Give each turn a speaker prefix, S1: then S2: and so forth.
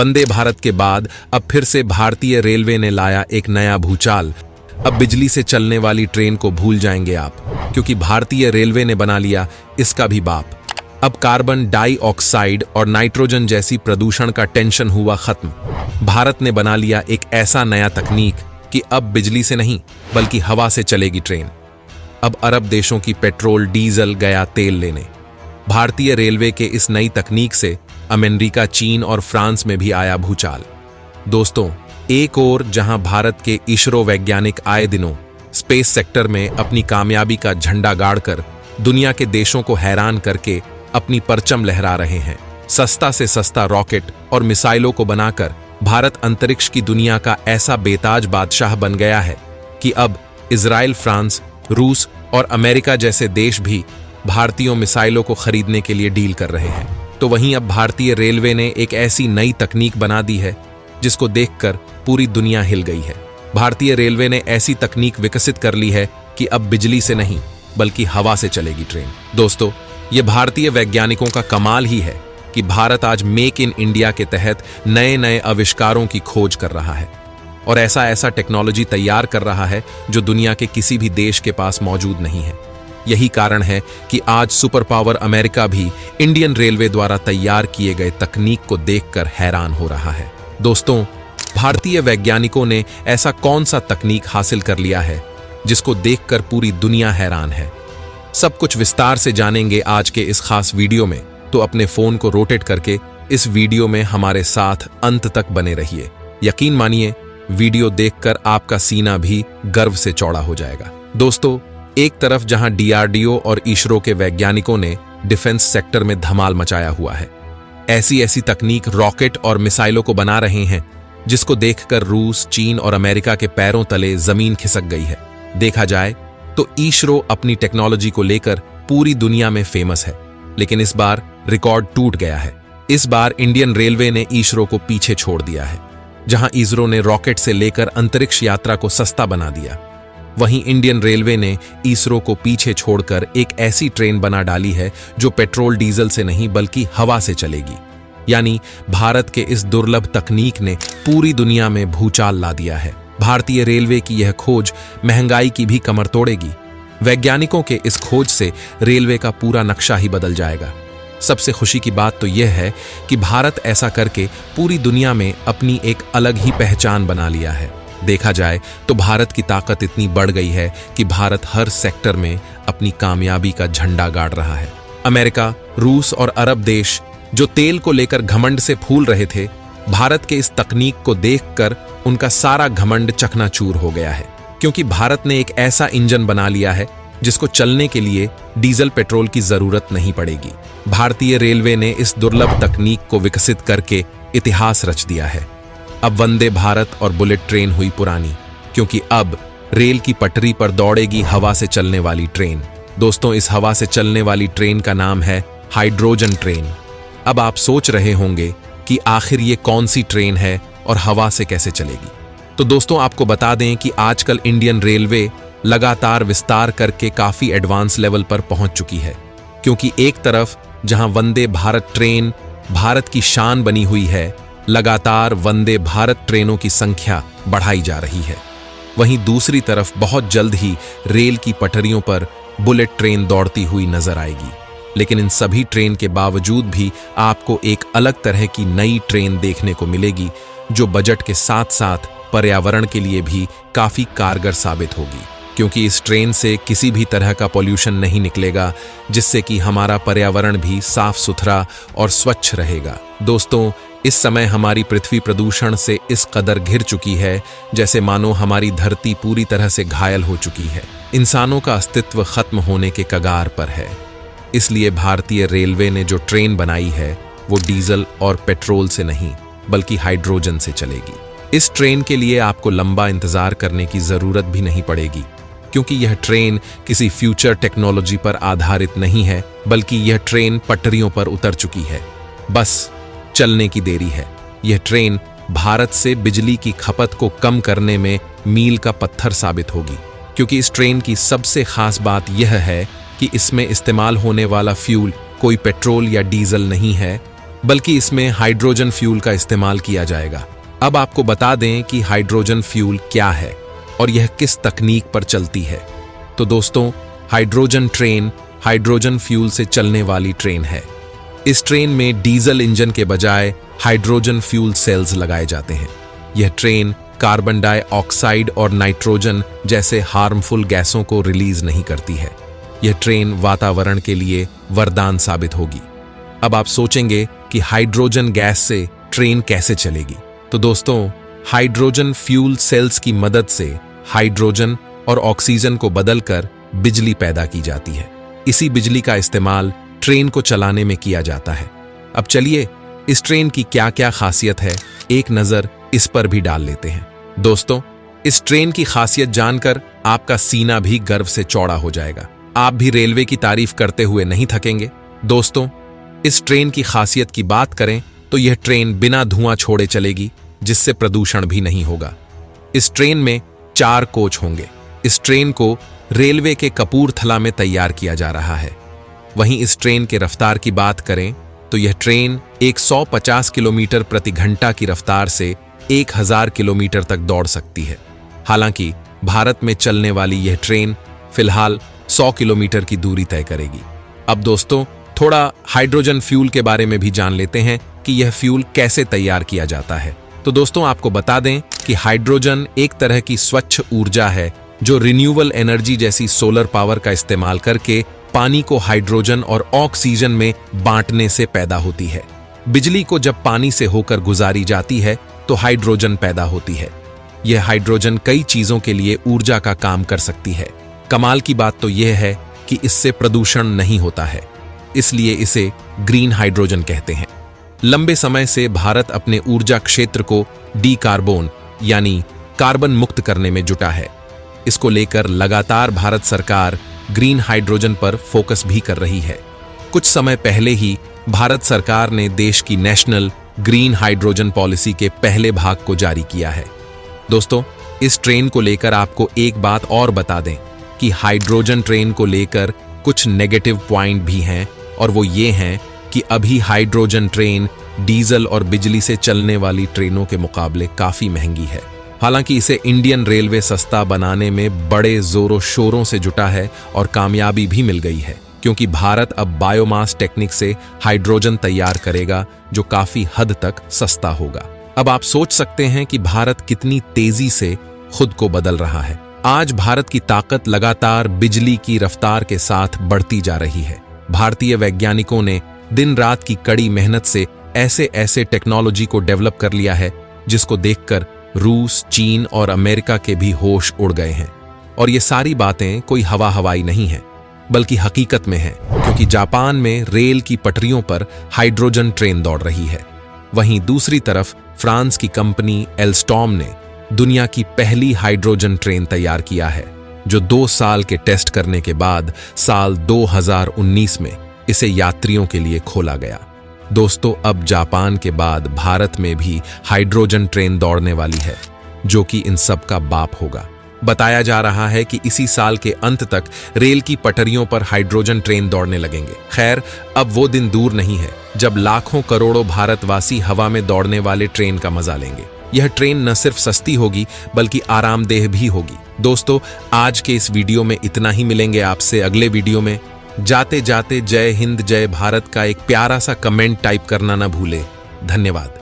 S1: वंदे भारत के बाद अब फिर से भारतीय रेलवे ने लाया एक नया भूचाल। अब बिजली से चलने वाली ट्रेन को भूल जाएंगे आप, क्योंकि भारतीय रेलवे ने बना लिया इसका भी बाप। अब कार्बन डाइऑक्साइड और नाइट्रोजन जैसी प्रदूषण का टेंशन हुआ खत्म। भारत ने बना लिया एक ऐसा नया तकनीक कि अब बिजली से नहीं बल्कि हवा से चलेगी ट्रेन। अब अरब देशों की पेट्रोल डीजल गया तेल लेने। भारतीय रेलवे के इस नई तकनीक से अमेरिका, चीन और फ्रांस में भी आया भूचाल। दोस्तों, एक ओर जहां भारत के इसरो वैज्ञानिक आए दिनों स्पेस सेक्टर में अपनी कामयाबी का झंडा गाड़कर दुनिया के देशों को हैरान करके अपनी परचम लहरा रहे हैं, सस्ता से सस्ता रॉकेट और मिसाइलों को बनाकर भारत अंतरिक्ष की दुनिया का ऐसा बेताज बादशाह बन गया है कि अब इजराइल, फ्रांस, रूस और अमेरिका जैसे देश भी भारतीय मिसाइलों को खरीदने के लिए डील कर रहे हैं। तो वहीं अब भारतीय रेलवे ने एक ऐसी नई तकनीक बना दी है जिसको देखकर पूरी दुनिया हिल गई है। भारतीय रेलवे ने ऐसी तकनीक विकसित कर ली है कि अब बिजली से नहीं बल्कि हवा से चलेगी ट्रेन। दोस्तों, ये भारतीय वैज्ञानिकों का कमाल ही है कि भारत आज मेक इन इंडिया के तहत नए नए आविष्कारों की खोज कर रहा है और ऐसा टेक्नोलॉजी तैयार कर रहा है जो दुनिया के किसी भी देश के पास मौजूद नहीं है। यही कारण है कि आज सुपर पावर अमेरिका भी इंडियन रेलवे द्वारा तैयार किए गए तकनीक को देखकर हैरान हो रहा है। दोस्तों, भारतीय वैज्ञानिकों ने ऐसा कौन सा तकनीक हासिल कर लिया है जिसको देखकर पूरी दुनिया हैरान है? सब कुछ विस्तार से जानेंगे आज के इस खास वीडियो में, तो अपने फोन को रोटेट करके इस वीडियो में हमारे साथ अंत तक बने रहिए। यकीन मानिए, वीडियो देखकर आपका सीना भी गर्व से चौड़ा हो जाएगा। दोस्तों, एक तरफ जहां डीआरडीओ और इसरो के वैज्ञानिकों ने डिफेंस सेक्टर में धमाल मचाया हुआ है, ऐसी तकनीक रॉकेट और मिसाइलों को बना रहे हैं जिसको देखकर रूस, चीन और अमेरिका के पैरों तले जमीन खिसक गई है। देखा जाए तो इसरो अपनी टेक्नोलॉजी को लेकर पूरी दुनिया में फेमस है, लेकिन इस बार रिकॉर्ड टूट गया है। इस बार इंडियन रेलवे ने इसरो को पीछे छोड़ दिया है। जहां इसरो ने रॉकेट से लेकर अंतरिक्ष यात्रा को सस्ता बना दिया, वहीं इंडियन रेलवे ने इसरो को पीछे छोड़कर एक ऐसी ट्रेन बना डाली है जो पेट्रोल डीजल से नहीं बल्कि हवा से चलेगी। यानी भारत के इस दुर्लभ तकनीक ने पूरी दुनिया में भूचाल ला दिया है। भारतीय रेलवे की यह खोज महंगाई की भी कमर तोड़ेगी। वैज्ञानिकों के इस खोज से रेलवे का पूरा नक्शा ही बदल जाएगा। सबसे खुशी की बात तो यह है कि भारत ऐसा करके पूरी दुनिया में अपनी एक अलग ही पहचान बना लिया है। देखा जाए तो भारत की ताकत इतनी बढ़ गई है कि भारत हर सेक्टर में अपनी कामयाबी का झंडा गाड़ रहा है। अमेरिका, रूस और अरब देश जो तेल को लेकर घमंड से फूल रहे थे, भारत के इस तकनीक को देखकर उनका सारा घमंड चकनाचूर हो गया है, क्योंकि भारत ने एक ऐसा इंजन बना लिया है जिसको चलने के लिए डीजल पेट्रोल की जरूरत नहीं पड़ेगी। भारतीय रेलवे ने इस दुर्लभ तकनीक को विकसित करके इतिहास रच दिया है। अब वंदे भारत और बुलेट ट्रेन हुई पुरानी, क्योंकि अब रेल की पटरी पर दौड़ेगी हवा से चलने वाली ट्रेन। दोस्तों, इस हवा से चलने वाली ट्रेन का नाम है हाइड्रोजन ट्रेन। अब आप सोच रहे होंगे कि आखिर ये कौन सी ट्रेन है और हवा से कैसे चलेगी। तो दोस्तों, आपको बता दें कि आजकल इंडियन रेलवे लगातार विस्तार करके काफी एडवांस लेवल पर पहुंच चुकी है, क्योंकि एक तरफ जहां वंदे भारत ट्रेन भारत की शान बनी हुई है, लगातार वंदे भारत ट्रेनों की संख्या बढ़ाई जा रही है, वहीं दूसरी तरफ बहुत जल्द ही रेल की पटरियों पर बुलेट ट्रेन दौड़ती हुई नजर आएगी। लेकिन इन सभी ट्रेन के बावजूद भी आपको एक अलग तरह की नई ट्रेन देखने को मिलेगी जो बजट के साथ साथ पर्यावरण के लिए भी काफी कारगर साबित होगी, क्योंकि इस ट्रेन से किसी भी तरह का पॉल्यूशन नहीं निकलेगा, जिससे कि हमारा पर्यावरण भी साफ सुथरा और स्वच्छ रहेगा। दोस्तों, इस समय हमारी पृथ्वी प्रदूषण से इस कदर घिर चुकी है जैसे मानो हमारी धरती पूरी तरह से घायल हो चुकी है। इंसानों का अस्तित्व खत्म होने के कगार पर है। इसलिए भारतीय रेलवे ने जो ट्रेन बनाई है वो डीजल और पेट्रोल से नहीं बल्कि हाइड्रोजन से चलेगी। इस ट्रेन के लिए आपको लंबा इंतजार करने की जरूरत भी नहीं पड़ेगी, क्योंकि यह ट्रेन किसी फ्यूचर टेक्नोलॉजी पर आधारित नहीं है, बल्कि यह ट्रेन पटरियों पर उतर चुकी है। बस चलने की देरी है। यह ट्रेन भारत से बिजली की खपत को कम करने में मील का पत्थर साबित होगी, क्योंकि इस ट्रेन की सबसे खास बात यह है कि इसमें इस्तेमाल होने वाला फ्यूल कोई पेट्रोल या डीजल नहीं है, बल्कि इसमें हाइड्रोजन फ्यूल का इस्तेमाल किया जाएगा। अब आपको बता दें कि हाइड्रोजन फ्यूल क्या है और यह किस तकनीक पर चलती है। तो दोस्तों, हाइड्रोजन ट्रेन हाइड्रोजन फ्यूल से चलने वाली ट्रेन है। इस ट्रेन में डीजल इंजन के बजाय हाइड्रोजन फ्यूल सेल्स लगाए जाते हैं। यह ट्रेन कार्बन डाइऑक्साइड और नाइट्रोजन जैसे हार्मफुल गैसों को रिलीज नहीं करती है। यह ट्रेन वातावरण के लिए वरदान साबित होगी। अब आप सोचेंगे कि हाइड्रोजन गैस से ट्रेन कैसे चलेगी। तो दोस्तों, हाइड्रोजन फ्यूल सेल्स की मदद से हाइड्रोजन और ऑक्सीजन को बदलकर बिजली पैदा की जाती है। इसी बिजली का इस्तेमाल ट्रेन को चलाने में किया जाता है। अब चलिए इस ट्रेन की क्या क्या खासियत है, एक नजर इस पर भी डाल लेते हैं। दोस्तों, इस ट्रेन की खासियत जानकर आपका सीना भी गर्व से चौड़ा हो जाएगा। आप भी रेलवे की तारीफ करते हुए नहीं थकेंगे। दोस्तों, इस ट्रेन की खासियत की बात करें तो यह ट्रेन बिना धुआं छोड़े चलेगी, जिससे प्रदूषण भी नहीं होगा। इस ट्रेन में 4 कोच होंगे। इस ट्रेन को रेलवे के कपूरथला में तैयार किया जा रहा है। वहीं इस ट्रेन के रफ्तार की बात करें तो यह ट्रेन 150 किलोमीटर प्रति घंटा की रफ्तार से 1000 किलोमीटर तक दौड़ सकती है। हालांकि भारत में चलने वाली यह ट्रेन फिलहाल 100 किलोमीटर की दूरी तय करेगी। अब दोस्तों, थोड़ा हाइड्रोजन फ्यूल के बारे में भी जान लेते हैं कि यह फ्यूल कैसे तैयार किया जाता है। तो दोस्तों, आपको बता दें कि हाइड्रोजन एक तरह की स्वच्छ ऊर्जा है जो रिन्यूएबल एनर्जी जैसी सोलर पावर का इस्तेमाल करके पानी को हाइड्रोजन और ऑक्सीजन में बांटने से पैदा होती है। बिजली को जब पानी से होकर गुजारी जाती है तो हाइड्रोजन पैदा होती है। यह हाइड्रोजन कई चीजों के लिए ऊर्जा का काम कर सकती है। कमाल की बात तो यह है कि इससे प्रदूषण नहीं होता है, इसलिए इसे ग्रीन हाइड्रोजन कहते हैं। लंबे समय से भारत अपने ऊर्जा क्षेत्र को डीकार्बोन यानी कार्बन मुक्त करने में जुटा है। इसको लेकर लगातार भारत सरकार ग्रीन हाइड्रोजन पर फोकस भी कर रही है। कुछ समय पहले ही भारत सरकार ने देश की नेशनल ग्रीन हाइड्रोजन पॉलिसी के पहले भाग को जारी किया है। दोस्तों, इस ट्रेन को लेकर आपको एक बात और बता दें कि हाइड्रोजन ट्रेन को लेकर कुछ नेगेटिव पॉइंट भी हैं, और वो ये हैं कि अभी हाइड्रोजन ट्रेन डीजल और बिजली से चलने वाली ट्रेनों के मुकाबले काफी महंगी है। हालांकि इसे इंडियन रेलवे सस्ता बनाने में बड़े जोरों शोरों से जुटा है और कामयाबी भी मिल गई है, क्योंकि भारत अब बायोमास टेक्निक से हाइड्रोजन तैयार करेगा जो काफी हद तक सस्ता होगा। अब आप सोच सकते हैं कि भारत कितनी तेजी से खुद को बदल रहा है। आज भारत की ताकत लगातार बिजली की रफ्तार के साथ बढ़ती जा रही है। भारतीय वैज्ञानिकों ने दिन रात की कड़ी मेहनत से ऐसे टेक्नोलॉजी को डेवलप कर लिया है जिसको देखकर रूस, चीन और अमेरिका के भी होश उड़ गए हैं। और ये सारी बातें कोई हवाई नहीं है, बल्कि हकीकत में है, क्योंकि जापान में रेल की पटरियों पर हाइड्रोजन ट्रेन दौड़ रही है। वहीं दूसरी तरफ फ्रांस की कंपनी एल्स्टॉम ने दुनिया की पहली हाइड्रोजन ट्रेन तैयार किया है, जो 2 साल के टेस्ट करने के बाद साल 2019 में इसे यात्रियों के लिए खोला गया। दोस्तों, अब जापान के बाद भारत में भी हाइड्रोजन ट्रेन दौड़ने वाली है, जो कि इन सब का बाप होगा। बताया जा रहा है कि इसी साल के अंत तक रेल की पटरियों पर हाइड्रोजन ट्रेन दौड़ने लगेंगे। खैर, अब वो दिन दूर नहीं है जब लाखों करोड़ों भारतवासी हवा में दौड़ने वाले ट्रेन का मजा लेंगे। यह ट्रेन न सिर्फ सस्ती होगी बल्कि आरामदेह भी होगी। दोस्तों, आज के इस वीडियो में इतना ही। मिलेंगे आपसे अगले वीडियो में। जाते जाते जय हिंद जय भारत का एक प्यारा सा कमेंट टाइप करना ना भूले। धन्यवाद।